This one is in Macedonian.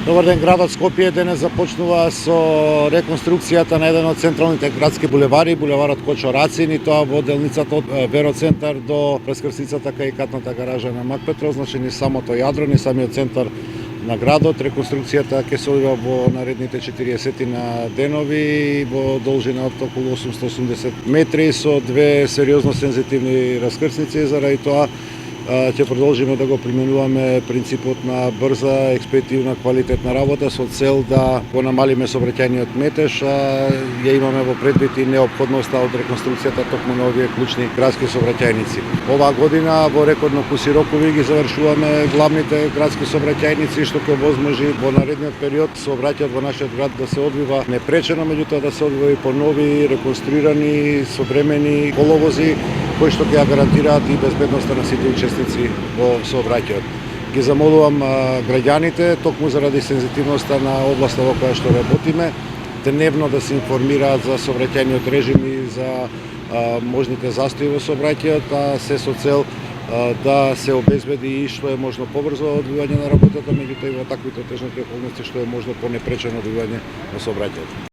Добар ден, градот Скопје денес започнува со реконструкцијата на еден од централните градски булевари, булеварот Кочо Рацин, и тоа во делницата од Вероцентар до прескрсницата кај катната гаража на Макпетров, значи не самото јадро, не самиот центар на градот. Реконструкцијата ќе се одвива во наредните 40 на денови во должина од околу 880 метри со две сериозно сензитивни раскрсници. Заради тоа ќе продолжиме да го применуваме принципот на брза, експедитивна, квалитетна работа со цел да го намалиме сообраќајниот метеж. Ја имаме во предвид и неопходноста од реконструкцијата токму на овие клучни градски сообраќајници. Оваа година во рекордно куси рокови ги завршуваме главните градски сообраќајници, што ќе овозможи во наредниот период сообраќајот во нашиот град да се одвива непречено, меѓутоа да се одвива и по нови, реконструирани, современи коловози кои што ќе ја гарантираат и безбедноста на сите учесници во сообраќајот. Ги замолувам граѓаните, токму заради сензитивноста на областа во која што работиме, дневно да се информираат за сообраќајниот режим и за можните застои во сообраќајот, а се со цел да се обезбеди и што е можно побрзо одвивање на работата, меѓутоа и во таквите тежни околности што е можно по непречено одвивање на сообраќајот.